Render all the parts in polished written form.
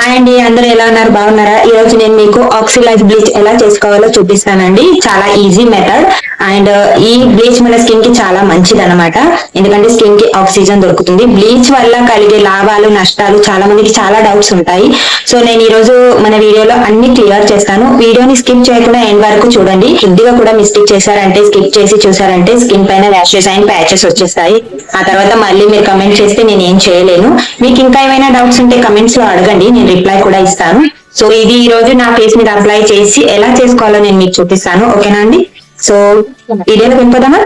Hi అండి, అందరూ ఎలా ఉన్నారు? బాగున్నారా? ఈ రోజు నేను మీకు ఆక్సిలైజ్ బ్లీచ్ ఎలా చేసుకోవాలో చూపిస్తానండి. చాలా ఈజీ మెథడ్ అండ్ ఈ బ్లీచ్ మన స్కిన్ కి చాలా మంచిది అనమాట. ఎందుకంటే స్కిన్ కి ఆక్సిజన్ దొరుకుతుంది. బ్లీచ్ వల్ల కలిగే లాభాలు నష్టాలు చాలా మందికి చాలా డౌట్స్ ఉంటాయి. సో నేను ఈ రోజు మన వీడియోలో అన్ని క్లియర్ చేస్తాను. వీడియోని స్కిప్ చేయకుండా ఎండ్ వరకు చూడండి. కొద్దిగా కూడా మిస్టేక్ చేశారంటే, స్కిప్ చేసి చూసారంటే స్కిన్ పైన ర్యాషెస్ అండ్ ప్యాచెస్ వచ్చేస్తాయి. ఆ తర్వాత మళ్ళీ మీరు కమెంట్ చేస్తే నేను ఏం చేయలేను. మీకు ఇంకా ఏమైనా డౌట్స్ ఉంటే కమెంట్స్ లో అడగండి, నేను రిప్లై కూడా ఇస్తాను. సో ఇది ఈ రోజు నా ఫేస్ మీద అప్లై చేసి ఎలా చేసుకోవాలో నేను మీకు చూపిస్తాను. ఓకేనా అండి? సో వీడియోలో వెళ్ళిపోదామా?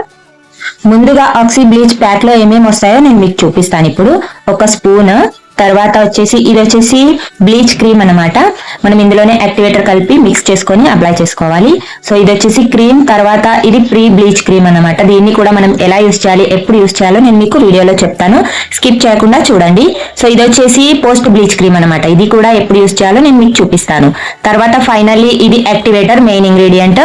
ముందుగా ఆక్సీ బ్లీచ్ ప్యాక్ లో ఏమేమి వస్తాయో నేను మీకు చూపిస్తాను. ఇప్పుడు ఒక స్పూన్, తర్వాత వచ్చేసి ఇది వచ్చేసి బ్లీచ్ క్రీమ్ అన్నమాట. మనం ఇందులోనే యాక్టివేటర్ కలిపి మిక్స్ చేసుకొని అప్లై చేసుకోవాలి. సో ఇది వచ్చేసి క్రీమ్, తర్వాత ఇది ప్రీ బ్లీచ్ క్రీమ్ అన్నమాట. దీన్ని కూడా మనం ఎలా యూస్ చేయాలి, ఎప్పుడు యూస్ చేయాలో నేను మీకు వీడియోలో చెప్తాను, స్కిప్ చేయకుండా చూడండి. సో ఇది వచ్చేసి పోస్ట్ బ్లీచ్ క్రీమ్ అన్నమాట. ఇది కూడా ఎప్పుడు యూస్ చేయాలో నేను మీకు చూపిస్తాను. తర్వాత ఫైనల్లీ ఇది యాక్టివేటర్, మెయిన్ ఇంగ్రీడియంట్.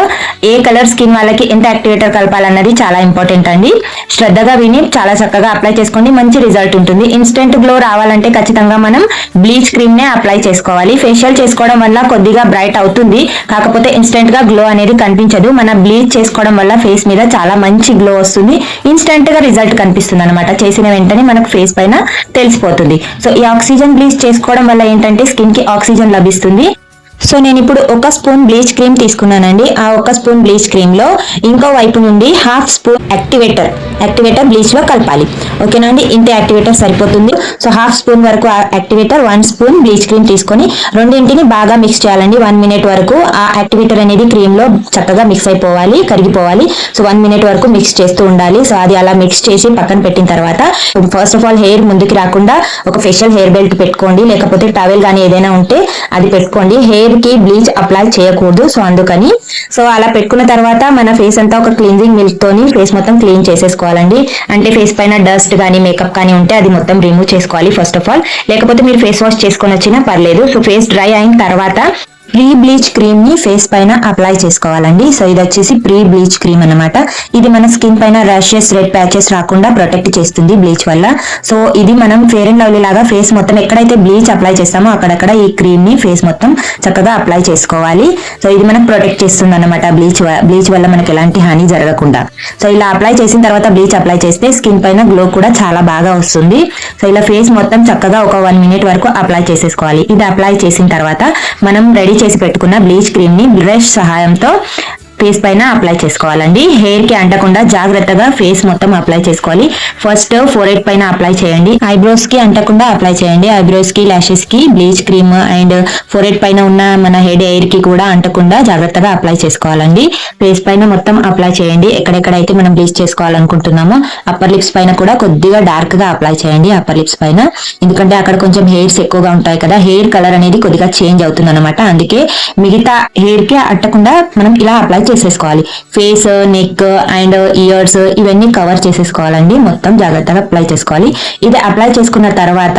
ఏ కలర్ స్కిన్ వాళ్ళకి ఎంత యాక్టివేటర్ కలపాలన్నది చాలా ఇంపార్టెంట్ అండి. శ్రద్ధగా విని చాలా చక్కగా అప్లై చేసుకోండి, మంచి రిజల్ట్ ఉంటుంది. ఇన్స్టెంట్ గ్లో రావాలంటే ఖచ్చితంగా మనం బ్లీచ్ క్రీమ్ నే అప్లై చేసుకోవాలి. ఫేషియల్ చేసుకోవడం వల్ల కొద్దిగా బ్రైట్ అవుతుంది, కాకపోతే ఇన్స్టెంట్ గా గ్లో అనేది కనిపించదు. మన బ్లీచ్ చేసుకోవడం వల్ల ఫేస్ మీద చాలా మంచి గ్లో వస్తుంది, ఇన్స్టెంట్ గా రిజల్ట్ కనిపిస్తుంది అనమాట. చేసిన వెంటనే మనకు ఫేస్ పైన తెలిసిపోతుంది. సో ఈ ఆక్సిజన్ బ్లీచ్ చేసుకోవడం వల్ల ఏంటంటే స్కిన్ కి ఆక్సిజన్ లభిస్తుంది. సో నేను ఇప్పుడు ఒక స్పూన్ బ్లీచ్ క్రీమ్ తీసుకున్నానండి. ఆ ఒక స్పూన్ బ్లీచ్ క్రీమ్ లో ఇంకో వైపు నుండి హాఫ్ స్పూన్ యాక్టివేటర్ బ్లీచ్ లో కలపాలి. ఓకేనా అండి? ఇంత యాక్టివేటర్ సరిపోతుంది. సో హాఫ్ స్పూన్ వరకు యాక్టివేటర్, 1 స్పూన్ బ్లీచ్ క్రీమ్ తీసుకొని రెండింటిని బాగా మిక్స్ చేయాలండి. 1 మినిట్ వరకు ఆ యాక్టివేటర్ అనేది క్రీమ్ లో చక్కగా మిక్స్ అయిపోవాలి, కరిగిపోవాలి. సో 1 మినిట్ వరకు మిక్స్ చేస్తూ ఉండాలి. సో అది అలా మిక్స్ చేసి పక్కన పెట్టిన తర్వాత ఫస్ట్ ఆఫ్ ఆల్ హెయిర్ ముందుకి రాకుండా ఒక ఫేషియల్ హెయిర్ బెల్ట్ పెట్టుకోండి, లేకపోతే టవెల్ కానీ ఏదైనా ఉంటే అది పెట్టుకోండి. హెయిర్ కి బ్లీచ్ అప్లై చేయకూడదు, సో అందుకని. సో అలా పెట్టుకున్న తర్వాత మన ఫేస్ అంతా ఒక క్లీన్జింగ్ మిల్క్ తోని ఫేస్ మొత్తం క్లీన్ చేసేసుకోవాలండి. అంటే ఫేస్ పైన డస్ట్ కానీ మేకప్ కానీ ఉంటే అది మొత్తం రిమూవ్ చేసుకోవాలి ఫస్ట్ ఆఫ్ ఆల్. లేకపోతే మీరు ఫేస్ వాష్ చేసుకొని వచ్చినా పర్లేదు. సో ఫేస్ డ్రై అయిన తర్వాత ప్రీ బ్లీచ్ క్రీమ్ ని ఫేస్ పైన అప్లై చేసుకోవాలండి. సో ఇది వచ్చేసి ప్రీ బ్లీచ్ క్రీమ్ అన్నమాట. ఇది మన స్కిన్ పైన ర్యాషెస్, రెడ్ ప్యాచెస్ రాకుండా ప్రొటెక్ట్ చేస్తుంది బ్లీచ్ వల్ల. సో ఇది మనం ఫెయిర్ అండ్ లవ్లీ లాగా ఫేస్ మొత్తం ఎక్కడైతే బ్లీచ్ అప్లై చేస్తామో అక్కడక్కడ ఈ క్రీమ్ ని ఫేస్ మొత్తం చక్కగా అప్లై చేసుకోవాలి. సో ఇది మనకు ప్రొటెక్ట్ చేస్తుంది అన్నమాట, బ్లీచ్ వల్ల మనకి ఎలాంటి హాని జరగకుండా. సో ఇలా అప్లై చేసిన తర్వాత బ్లీచ్ అప్లై చేస్తే స్కిన్ పైన గ్లో కూడా చాలా బాగా వస్తుంది. సో ఇలా ఫేస్ మొత్తం చక్కగా ఒక 1 మినిట్ వరకు అప్లై చేసేసుకోవాలి. ఇది అప్లై చేసిన తర్వాత మనం రెడీ చేసి పెట్టుకున్న బ్లీచ్ క్రీమ్ ని బ్రష్ సహాయంతో ఫేస్ పైన అప్లై చేసుకోవాలండి. హెయిర్ కి అంటకుండా జాగ్రత్తగా ఫేస్ మొత్తం అప్లై చేసుకోవాలి. ఫస్ట్ ఫోర్హెడ్ పైన అప్లై చేయండి, ఐబ్రోస్ కి అంటకుండా అప్లై చేయండి. ఐబ్రోస్ కి, లాషెస్ కి బ్లీచ్ క్రీమ్ అండ్ ఫోర్హెడ్ పైన ఉన్న మన హెడ్ ఎయిర్ కి కూడా అంటకుండా జాగ్రత్తగా అప్లై చేసుకోవాలండి. ఫేస్ పైన మొత్తం అప్లై చేయండి. ఎక్కడెక్కడైతే మనం బ్లీచ్ చేసుకోవాలనుకుంటున్నామో అప్పర్ లిప్స్ పైన కూడా కొద్దిగా డార్క్ గా అప్లై చేయండి, అప్పర్ లిప్స్ పైన. ఎందుకంటే అక్కడ కొంచెం హెయిర్స్ ఎక్కువగా ఉంటాయి కదా, హెయిర్ కలర్ అనేది కొద్దిగా చేంజ్ అవుతుంది అనమాట. అందుకే మిగతా హెయిర్ కి అట్టకుండా మనం ఇలా అప్లై చేసేసుకోవాలి. ఫేస్, నెక్ అండ్ ఇయర్స్ ఇవన్నీ కవర్ చేసేసుకోవాలండి. మొత్తం జాగ్రత్తగా అప్లై చేసుకోవాలి. ఇది అప్లై చేసుకున్న తర్వాత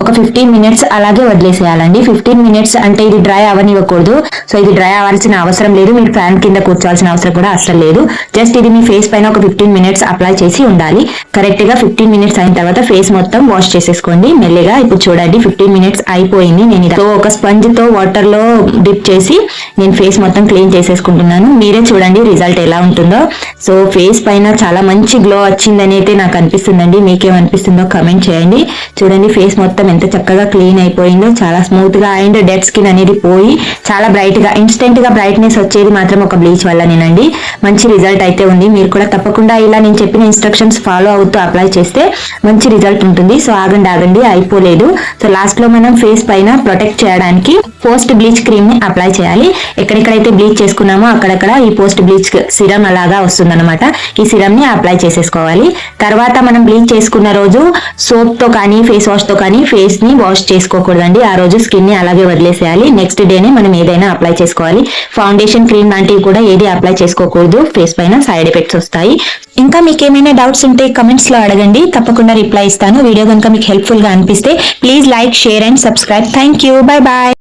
ఒక 15 మినిట్స్ అలాగే వదిలేసేయాలండి. 15 మినిట్స్ అంటే ఇది డ్రై అవనివ్వకూడదు. సో ఇది డ్రై అవ్వాల్సిన అవసరం లేదు, మీరు ఫ్యాన్ కింద కూర్చోవాల్సిన అవసరం కూడా అస్సలు లేదు. జస్ట్ ఇది మీ ఫేస్ పైన ఒక 15 మినిట్స్ అప్లై చేసి ఉండాలి. కరెక్ట్ గా 15 మినిట్స్ అయిన తర్వాత ఫేస్ మొత్తం వాష్ చేసేసుకోండి మెల్లిగా. ఇప్పుడు చూడండి 15 మినిట్స్ అయిపోయింది. నేను ఒక స్పంజ్ తో వాటర్ లో డిప్ చేసి నేను ఫేస్ మొత్తం క్లీన్ చేసేసుకుంటున్నాను. మీరే చూడండి రిజల్ట్ ఎలా ఉంటుందో. సో ఫేస్ పైన చాలా మంచి గ్లో వచ్చిందని అయితే నాకు అనిపిస్తుందండి. మీకేమనిపిస్తుందో కమెంట్ చేయండి. చూడండి ఫేస్ మొత్తం ఎంత చక్కగా క్లీన్ అయిపోయిందో, చాలా స్మూత్ గా అండ్ డెడ్ స్కిన్ అనేది పోయి చాలా బ్రైట్ గా, ఇన్స్టెంట్ గా బ్రైట్నెస్ వచ్చేది మాత్రం ఒక బ్లీచ్ వల్లనేనండి. మంచి రిజల్ట్ అయితే ఉంది. మీరు కూడా తప్పకుండా ఇలా నేను చెప్పిన ఇన్స్ట్రక్షన్స్ ఫాలో అవుతూ అప్లై చేస్తే మంచి రిజల్ట్ ఉంటుంది. సో ఆగండి అయిపోలేదు. సో లాస్ట్ లో మనం ఫేస్ పైన ప్రొటెక్ట్ చేయడానికి పోస్ట్ బ్లీచ్ క్రీమ్ ని అప్లై చేయాలి. ఎక్కడెక్కడైతే బ్లీచ్ చేసుకున్నామో అక్కడక్కడ ఈ పోస్ట్ బ్లీచ్ సిరమ్ అలాగా వస్తుందన్నమాట. ఈ సిరమ్ ని అప్లై చేసేసుకోవాలి. తర్వాత మనం బ్లీచ్ చేసుకున్న రోజు సోప్ తో కానీ ఫేస్ వాష్ తో కానీ ఫేస్ ని వాష్ చేసుకోకూడదండి. ఆ రోజు స్కిన్ ని అలాగే వదిలేసేయాలి. నెక్స్ట్ డేనే మనం ఏదైనా అప్లై చేసుకోవాలి. ఫౌండేషన్, క్రీమ్ లాంటివి కూడా ఏది అప్లై చేసుకోకూడదు, ఫేస్ పైన సైడ్ ఎఫెక్ట్స్ వస్తాయి. ఇంకా మీకు ఏమైనా డౌట్స్ ఉంటే కమెంట్స్ లో అడగండి, తప్పకుండా రిప్లై ఇస్తాను. వీడియో కనుక మీకు హెల్ప్ఫుల్ గా అనిపిస్తే please like, share and subscribe. Thank you. Bye bye.